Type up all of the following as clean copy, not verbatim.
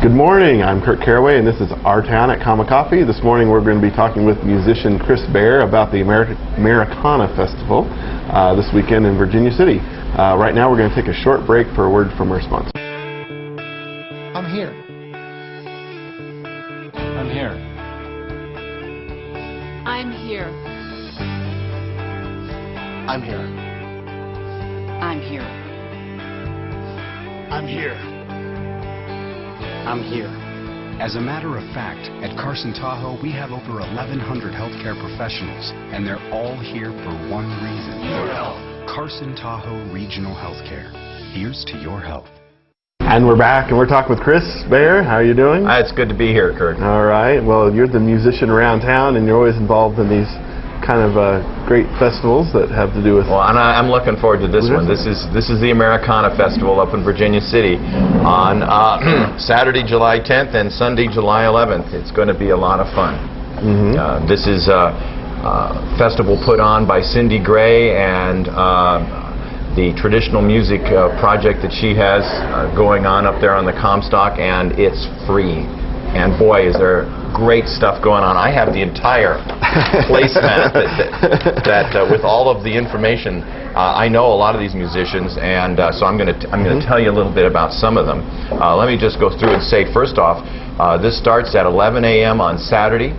Good morning, I'm Kurt Caraway and this is Our Town at Comma Coffee. This morning we're going to be talking with musician Chris Bear about the Americana Festival this weekend in Virginia City. Right now we're going to take a short break for a word from our sponsor. I'm here. I'm here. I'm here. I'm here. I'm here. I'm here. I'm here. As a matter of fact, at Carson Tahoe, we have over 1,100 healthcare professionals, and they're all here for one reason. Your health. Carson Tahoe Regional Healthcare. Here's to your health. And we're back and we're talking with Chris Bear. How are you doing? It's good to be here, Kurt. All right. Well, you're the musician around town and you're always involved in these kind of great festivals that have to do with... Well, and I'm looking forward to this one. This is the Americana Festival up in Virginia City on Saturday, July 10th and Sunday, July 11th. It's going to be a lot of fun. This is a festival put on by Cindy Gray and the traditional music project that she has going on up there on the Comstock, and it's free. And boy, is there great stuff going on. I have the entire placemat that with all of the information. I know a lot of these musicians, and so I'm going to tell you a little bit about some of them. Let me just go through and say, first off, this starts at 11 a.m. on Saturday.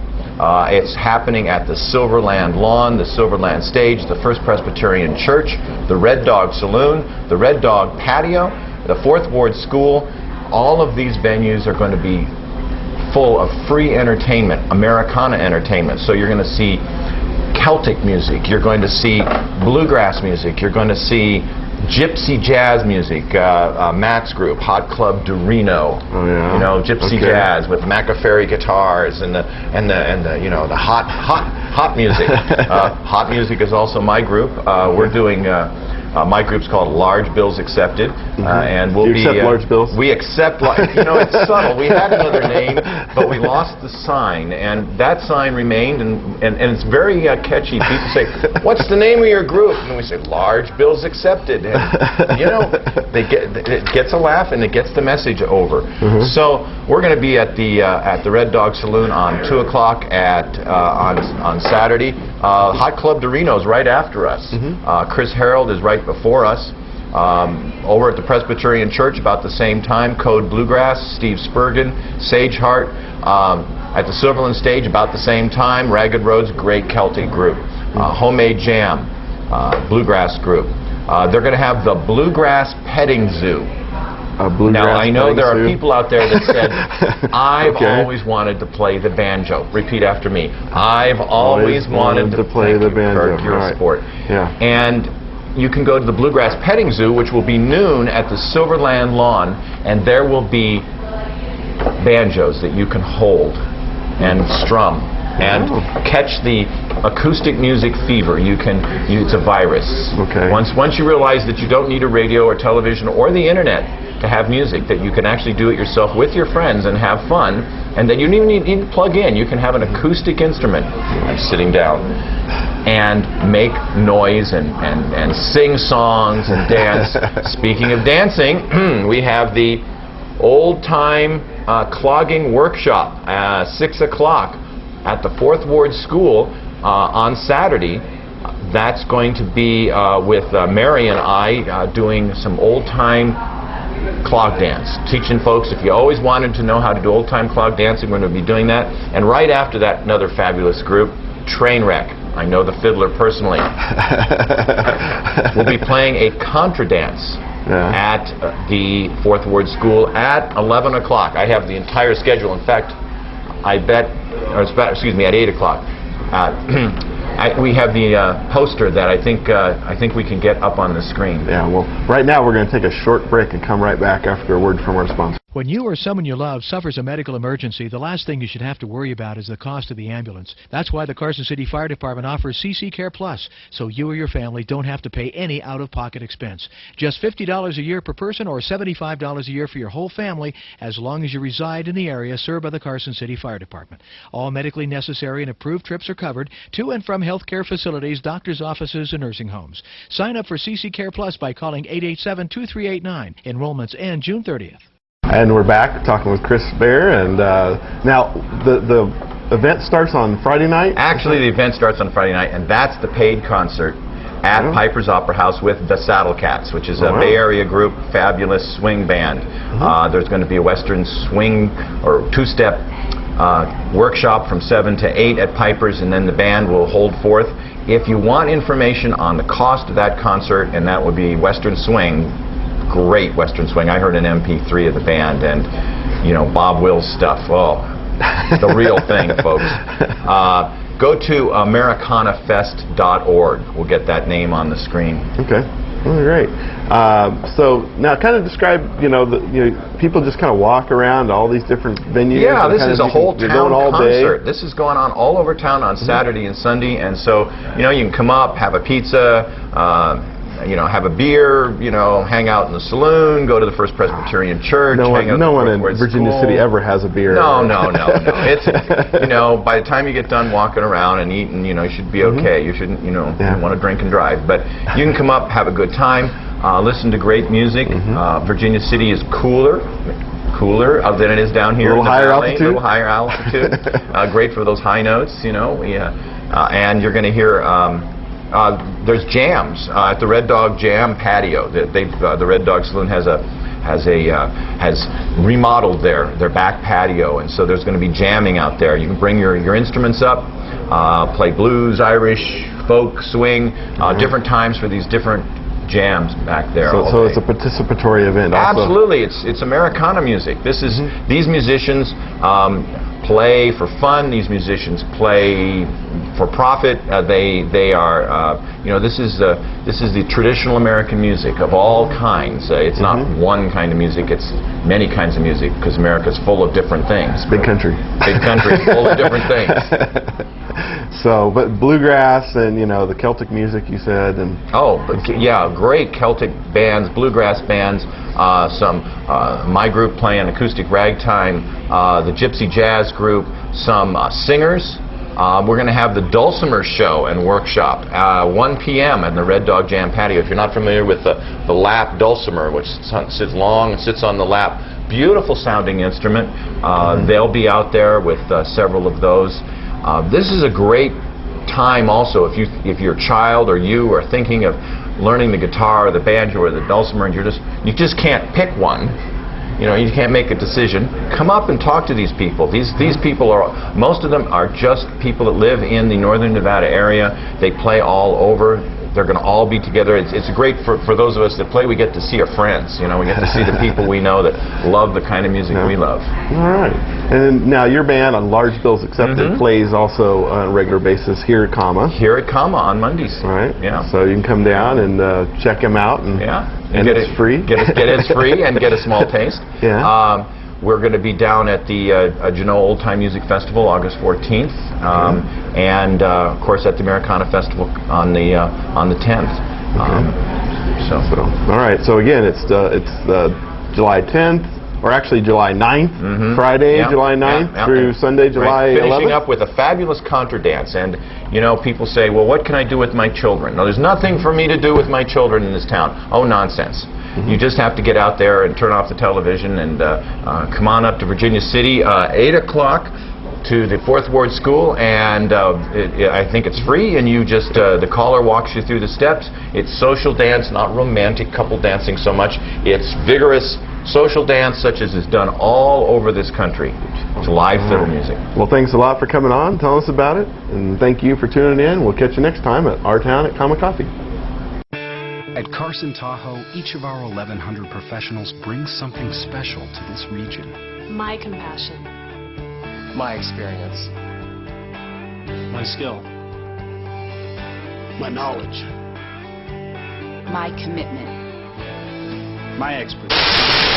It's happening at the Silverland Lawn, the Silverland Stage, the First Presbyterian Church, the Red Dog Saloon, the Red Dog Patio, the Fourth Ward School. All of these venues are going to be full of free entertainment, Americana entertainment. So you're going to see Celtic music, you're going to see bluegrass music, you're going to see gypsy jazz music. Matt's group, Hot Club Dorino, you know, gypsy jazz with Macaferry guitars and the you know, the hot music. Hot music is also my group. We're doing. My group's called Large Bills Accepted, and we'll accept large bills? We accept, you know, it's subtle. We had another name, but we lost the sign, and that sign remained, and it's very catchy. People say, "What's the name of your group?" And we say, "Large Bills Accepted." And, you know, it gets a laugh and it gets the message over. So we're going to be at the Red Dog Saloon on 2 o'clock on Saturday. Hot Club Dorino's right after us. Chris Harold is right before us. Over at the Presbyterian Church about the same time, Code Bluegrass, Steve Spurgeon, Sage Hart. At the Silverland Stage about the same time, Ragged Road's great Celtic group. Homemade Jam, bluegrass group. They're going to have the Bluegrass Petting Zoo. Now, I know there are people out there that said, I've always wanted to play the banjo. Repeat after me. I've always wanted to play the banjo. You're a sport. And you can go to the Bluegrass Petting Zoo, which will be noon at the Silverland Lawn, and there will be banjos that you can hold and strum and catch the acoustic music fever. It's a virus. Once you realize that you don't need a radio or television or the internet to have music, that you can actually do it yourself with your friends and have fun, and that you don't even need to plug in. You can have an acoustic instrument. I'm sitting down and make noise and sing songs and dance. Speaking of dancing, we have the old-time clogging workshop, 6 o'clock at the Fourth Ward School on Saturday. That's going to be with Mary and I doing some old-time clog dance, teaching folks. If you always wanted to know how to do old-time clog dancing, we're going to be doing that. And right after that, another fabulous group, Trainwreck. I know the fiddler personally. We'll be playing a contra dance at the Fourth Ward School at 11 o'clock. I have the entire schedule. In fact, I bet, excuse me, at 8 o'clock. We have the poster that I think we can get up on the screen. Yeah, well, right now we're going to take a short break and come right back after a word from our sponsor. When you or someone you love suffers a medical emergency, the last thing you should have to worry about is the cost of the ambulance. That's why the Carson City Fire Department offers CCCare Plus, so you or your family don't have to pay any out-of-pocket expense. Just $50 a year per person or $75 a year for your whole family, as long as you reside in the area served by the Carson City Fire Department. All medically necessary and approved trips are covered to and from healthcare facilities, doctor's offices, and nursing homes. Sign up for CCCare Plus by calling 887-2389. Enrollments end June 30th. And we're back talking with Chris Bear, and now the event starts on Friday night? Actually, the event starts on Friday night, and that's the paid concert at Piper's Opera House with the Saddle Cats, which is a Bay Area group, fabulous swing band. There's going to be a Western swing or two-step workshop from 7 to 8 at Piper's, and then the band will hold forth. If you want information on the cost of that concert, and that would be Western swing, great Western swing. I heard an MP3 of the band, and you know, Bob Wills stuff. Oh, the real thing, folks. Go to AmericanaFest.org. We'll get that name on the screen. Okay. Oh, great. So now, kind of describe. People just kind of walk around all these different venues. Yeah, this is a whole town concert. Day. This is going on all over town on Saturday and Sunday, and so you can come up, have a pizza. Have a beer, hang out in the saloon, go to the First Presbyterian Church. No one in Virginia City ever has a beer. No. It's, by the time you get done walking around and eating, you should be okay. You shouldn't, you don't want to drink and drive. But you can come up, have a good time, listen to great music. Virginia City is cooler than it is down here. A little higher altitude. A little higher altitude. Great for those high notes, and you're going to hear. There's jams at the Red Dog Jam patio. The Red Dog Saloon has remodeled their back patio, and so there's going to be jamming out there. You can bring your instruments up, play blues, Irish, folk, swing, different times for these different jams back there. So it's a participatory event. Also. Absolutely, it's Americana music. This is these musicians play for fun. These musicians play for profit. They are this is the traditional American music of all kinds. It's not one kind of music. It's many kinds of music because America's full of different things. Big country. Big country, full of different things. So, but bluegrass and the Celtic music you said, and great Celtic bands, bluegrass bands. My group playing acoustic ragtime, the Gypsy Jazz group, some singers. We're going to have the Dulcimer show and workshop 1 p.m. at the Red Dog Jam patio. If you're not familiar with the lap dulcimer, which sits long and sits on the lap, beautiful sounding instrument. They'll be out there with several of those. This is a great time also if your child or you are thinking of learning the guitar or the banjo or the dulcimer, and you just can't pick one. You can't make a decision. Come up and talk to these people. These people most of them are just people that live in the northern Nevada area. They play all over. They're going to all be together. It's great for those of us that play. We get to see our friends. We get to see the people we know that love the kind of music we love. All right. And now your band on Large Bills Accepted plays also on a regular basis here at Comma. Here at Comma on Mondays. All right. Yeah. So you can come down and check them out. And it's free. It's free and get a small taste. Yeah. We're going to be down at the Genoa Old Time Music Festival August 14th, and of course at the Americana Festival on the 10th. All right. So again, it's July 10th, or actually July 9th, Friday, July 9th through Sunday, July 11th. Finishing up with a fabulous contra dance, and people say, well, what can I do with my children? No, there's nothing for me to do with my children in this town. Oh, nonsense. You just have to get out there and turn off the television and come on up to Virginia City, 8 o'clock to the 4th Ward School, and I think it's free, and you just, the caller walks you through the steps. It's social dance, not romantic couple dancing so much. It's vigorous social dance such as is done all over this country. It's live fiddle music. Well, thanks a lot for coming on, telling us about it, and thank you for tuning in. We'll catch you next time at our town at Comma Coffee. At Carson, Tahoe, each of our 1,100 professionals brings something special to this region. My compassion. My experience. My skill. My knowledge. My commitment. My expertise.